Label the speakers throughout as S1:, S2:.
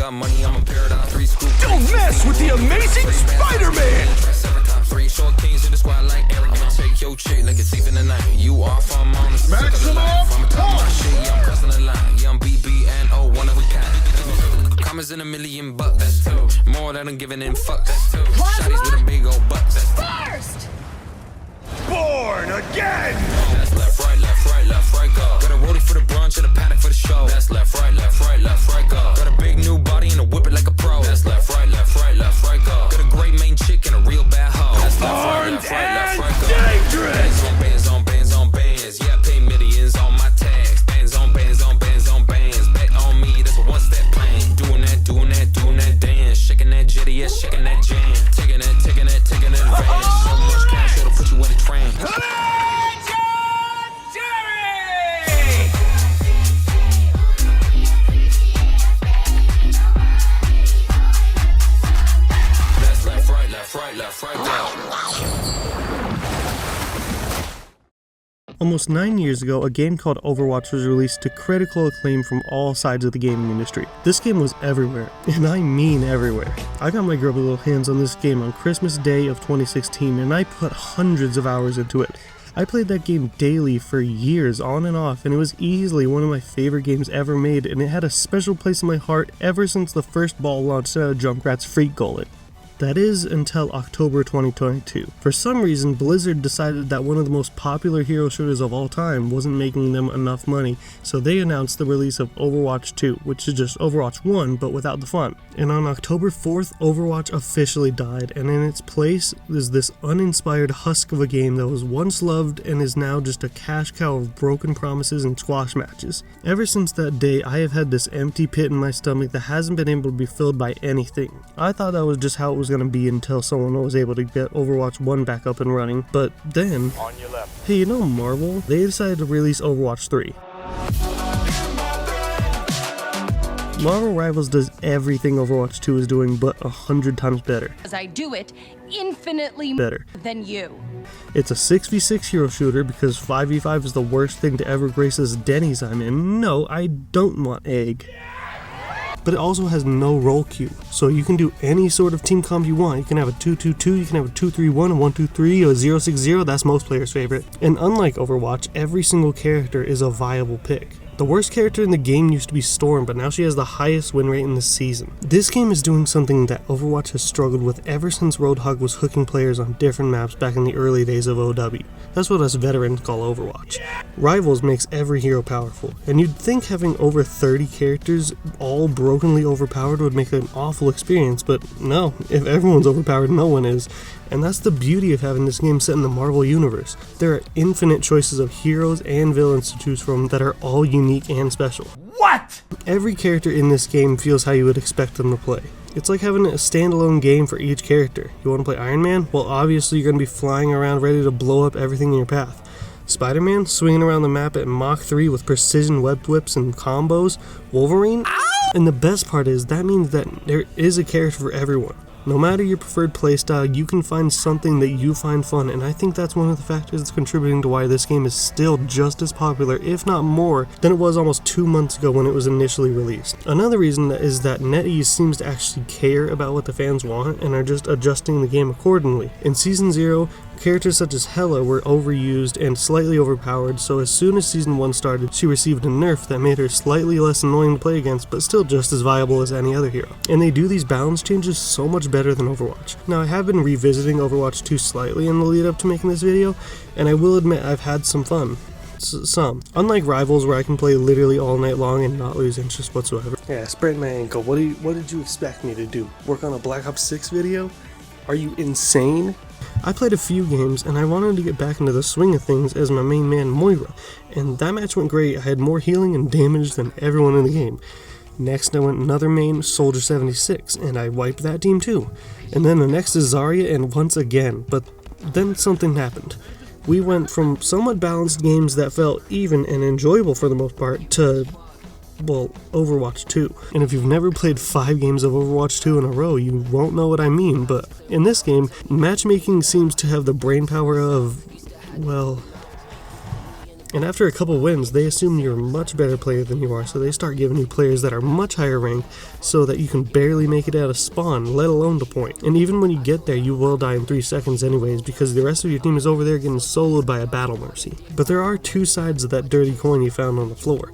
S1: got money, I'm a paradigm 3 scoop.
S2: Don't mess with the amazing Spider-Man!
S1: 3 short kings in the squad like Eric. Take your chick like a thief in the night. You off, I'm on the
S2: Maximum
S1: I'm a top of my shit, yeah, I'm crossing the line. Yeah, I'm BBNO, one of a kind. Commas in $1 million bucks. More than I'm giving in fucks. Shotties with a big old butt.
S3: First!
S2: Born again!
S1: That's left, right, go. Got a rollie for the brunch and a paddock for the show. That's left, right, go. Got a big new body and a whip it like a pro. That's left, right, go. Got a great main chick and a real bad hoe. That's left, right, go.
S2: Dangerous!
S1: Bands on bands. Yeah, I pay millions on my tags. Bands on bands. Bet on me, that's a one-step plan. Doing that dance. Shaking that jetty, yeah, shaking that jam. Taking that advance. So much cash, it'll put you in a trance. That's left, right, go.
S4: Almost 9 years ago, a game called Overwatch was released to critical acclaim from all sides of the gaming industry. This game was everywhere, and I mean everywhere. I got my grubby little hands on this game on Christmas Day of 2016, and I put hundreds of hours into it. I played that game daily for years, on and off, and it was easily one of my favorite games ever made, and it had a special place in my heart ever since the first ball launched out of Junkrat's Freak Gullet. That is, until October 2022. For some reason, Blizzard decided that one of the most popular hero shooters of all time wasn't making them enough money, so they announced the release of Overwatch 2, which is just Overwatch 1, but without the fun. And on October 4th, Overwatch officially died, and in its place is this uninspired husk of a game that was once loved and is now just a cash cow of broken promises and squash matches. Ever since that day, I have had this empty pit in my stomach that hasn't been able to be filled by anything. I thought that was just how it was going to be until someone was able to get Overwatch 1 back up and running, but then,
S2: On your left.
S4: hey, you know Marvel? They decided to release Overwatch 3. Marvel Rivals does everything Overwatch 2 is doing, but 100 times better.
S3: As I do it infinitely
S4: Better.
S3: than you.
S4: It's a 6v6 hero shooter because 5v5 is the worst thing to ever grace this Denny's I'm in. No, I don't want egg. But it also has no role queue, so you can do any sort of team comp you want. You can have a 2-2-2, you can have a 2-3-1, a 1-2-3, or a 0-6-0, that's most players' favorite. And unlike Overwatch, every single character is a viable pick. The worst character in the game used to be Storm, but now she has the highest win rate in the season. This game is doing something that Overwatch has struggled with ever since Roadhog was hooking players on different maps back in the early days of OW. That's what us veterans call Overwatch. Rivals makes every hero powerful, and you'd think having over 30 characters all brokenly overpowered would make it an awful experience, but no, if everyone's overpowered, no one is. And that's the beauty of having this game set in the Marvel Universe. There are infinite choices of heroes and villains to choose from that are all unique and special.
S2: What?
S4: Every character in this game feels how you would expect them to play. It's like having a standalone game for each character. You want to play Iron Man? Well, obviously you're going to be flying around ready to blow up everything in your path. Spider-Man, swinging around the map at Mach 3 with precision web whips and combos. Wolverine? Ow! And the best part is, that means that there is a character for everyone. No matter your preferred playstyle, you can find something that you find fun, and I think that's one of the factors that's contributing to why this game is still just as popular, if not more, than it was almost 2 months ago when it was initially released. Another reason is that NetEase seems to actually care about what the fans want and are just adjusting the game accordingly. In Season 0, characters such as Hela were overused and slightly overpowered, so as soon as Season 1 started, she received a nerf that made her slightly less annoying to play against, but still just as viable as any other hero. And they do these balance changes so much better than Overwatch. Now, I have been revisiting Overwatch 2 slightly in the lead up to making this video, and I will admit I've had some fun. Some. Unlike Rivals, where I can play literally all night long and not lose interest whatsoever. Yeah, I sprained my ankle. What did you expect me to do? Work on a Black Ops 6 video? Are you insane? I played a few games, and I wanted to get back into the swing of things as my main man Moira, and that match went great. I had more healing and damage than everyone in the game. Next I went another main, Soldier 76, and I wiped that team too. And then the next is Zarya, and once again, but then something happened. We went from somewhat balanced games that felt even and enjoyable for the most part to, well, Overwatch 2. And if you've never played 5 games of Overwatch 2 in a row, you won't know what I mean, but in this game, matchmaking seems to have the brainpower of, well, And after a couple wins, they assume you're a much better player than you are, so they start giving you players that are much higher ranked so that you can barely make it out of spawn, let alone the point. And even when you get there, you will die in 3 seconds anyways, because the rest of your team is over there getting soloed by a battle mercy. But there are 2 sides of that dirty coin you found on the floor.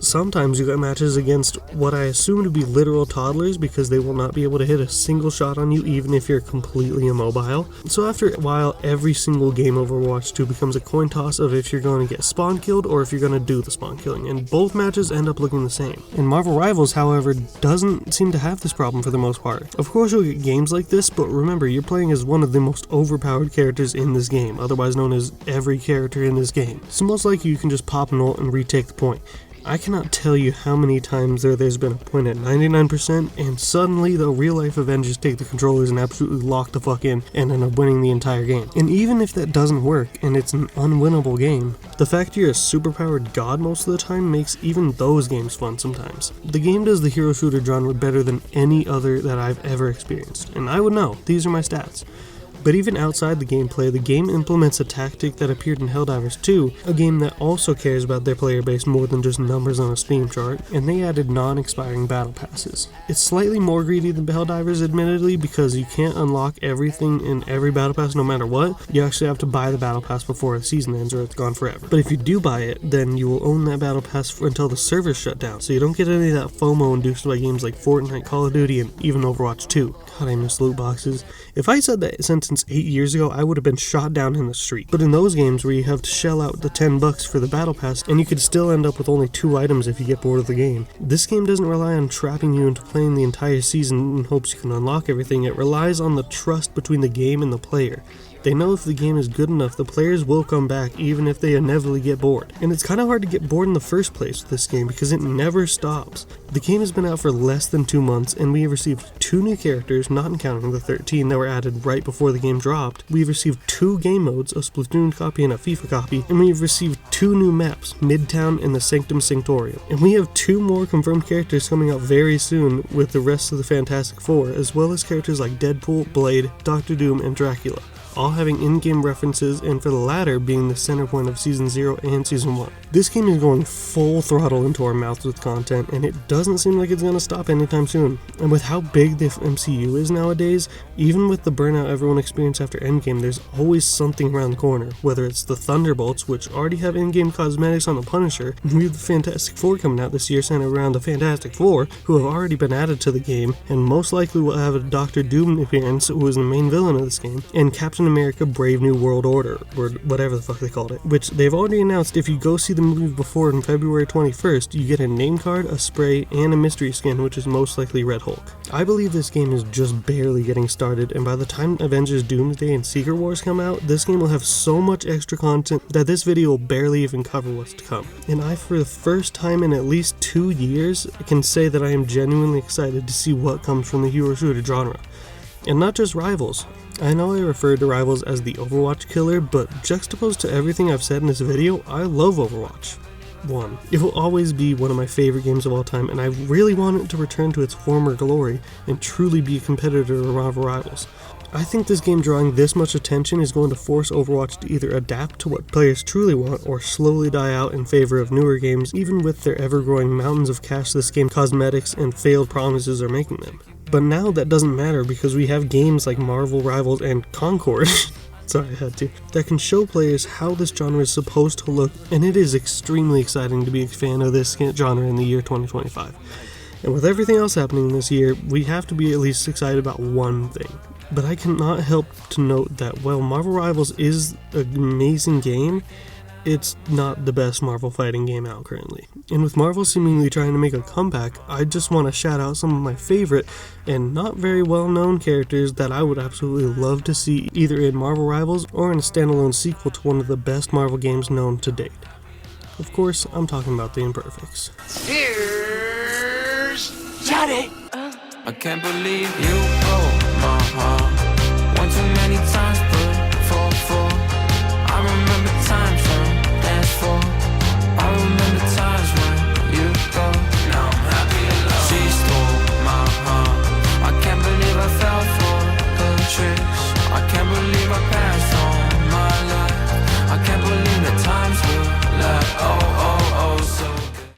S4: Sometimes you get matches against what I assume to be literal toddlers because they will not be able to hit a single shot on you even if you're completely immobile. So after a while, every single game of Overwatch 2 becomes a coin toss of if you're going to get spawn killed or if you're going to do the spawn killing, and both matches end up looking the same. And Marvel Rivals, however, doesn't seem to have this problem for the most part. Of course you'll get games like this, but remember, you're playing as one of the most overpowered characters in this game, otherwise known as every character in this game. So most likely you can just pop an ult and retake the point. I cannot tell you how many times there's been a point at 99% and suddenly the real life Avengers take the controllers and absolutely lock the fuck in and end up winning the entire game. And even if that doesn't work and it's an unwinnable game, the fact you're a superpowered god most of the time makes even those games fun sometimes. The game does the hero shooter genre better than any other that I've ever experienced, and I would know, these are my stats. But even outside the gameplay, the game implements a tactic that appeared in Helldivers 2, a game that also cares about their player base more than just numbers on a Steam chart, and they added non-expiring battle passes. It's slightly more greedy than Helldivers, admittedly, because you can't unlock everything in every battle pass no matter what. You actually have to buy the battle pass before the season ends or it's gone forever. But if you do buy it, then you will own that battle pass until the servers shut down, so you don't get any of that FOMO induced by games like Fortnite, Call of Duty, and even Overwatch 2. God, I miss loot boxes. If I said that sentence 8 years ago, I would have been shot down in the street. But in those games where you have to shell out the $10 for the battle pass, and you could still end up with only 2 items if you get bored of the game, this game doesn't rely on trapping you into playing the entire season in hopes you can unlock everything. It relies on the trust between the game and the player. They know if the game is good enough, the players will come back even if they inevitably get bored. And it's kind of hard to get bored in the first place with this game because it never stops. The game has been out for less than 2 months and we have received 2 new characters, not counting the 13 that were added right before the game dropped. We've received 2 game modes, a Splatoon copy and a FIFA copy, and we've received 2 new maps, Midtown and the Sanctum Sanctorium. And we have 2 more confirmed characters coming out very soon with the rest of the Fantastic Four, as well as characters like Deadpool, Blade, Doctor Doom, and Dracula, all having in-game references, and for the latter being the center point of Season 0 and Season 1. This game is going full throttle into our mouths with content, and it doesn't seem like it's going to stop anytime soon. And with how big the MCU is nowadays, even with the burnout everyone experienced after Endgame, there's always something around the corner, whether it's the Thunderbolts, which already have in-game cosmetics on the Punisher, and we have the Fantastic Four coming out this year centered around the Fantastic Four, who have already been added to the game, and most likely will have a Doctor Doom appearance, who is the main villain of this game, and Captain America Brave New World Order, or whatever the fuck they called it, which they've already announced if you go see the movie before on February 21st, you get a name card, a spray, and a mystery skin, which is most likely Red Hulk. I believe this game is just barely getting started, and by the time Avengers Doomsday and Secret Wars come out, this game will have so much extra content that this video will barely even cover what's to come. And I, for the first time in at least 2 years, can say that I am genuinely excited to see what comes from the hero shooter genre. And not just Rivals. I know I referred to Rivals as the Overwatch killer, but juxtaposed to everything I've said in this video, I love Overwatch. 1. It will always be one of my favorite games of all time, and I really want it to return to its former glory and truly be a competitor to Marvel Rivals. I think this game drawing this much attention is going to force Overwatch to either adapt to what players truly want or slowly die out in favor of newer games, even with their ever-growing mountains of cashless game cosmetics and failed promises are making them. But now that doesn't matter because we have games like Marvel Rivals and Concord sorry, I had to, that can show players how this genre is supposed to look, and it is extremely exciting to be a fan of this genre in the year 2025. And with everything else happening this year, we have to be at least excited about one thing. But I cannot help to note that while Marvel Rivals is an amazing game, it's not the best Marvel fighting game out currently. And with Marvel seemingly trying to make a comeback, I just want to shout out some of my favorite and not very well known characters that I would absolutely love to see either in Marvel Rivals or in a standalone sequel to one of the best Marvel games known to date. Of course, I'm talking about the Imperfects.
S2: Here's Johnny.
S1: I can't believe you broke my heart one too many times.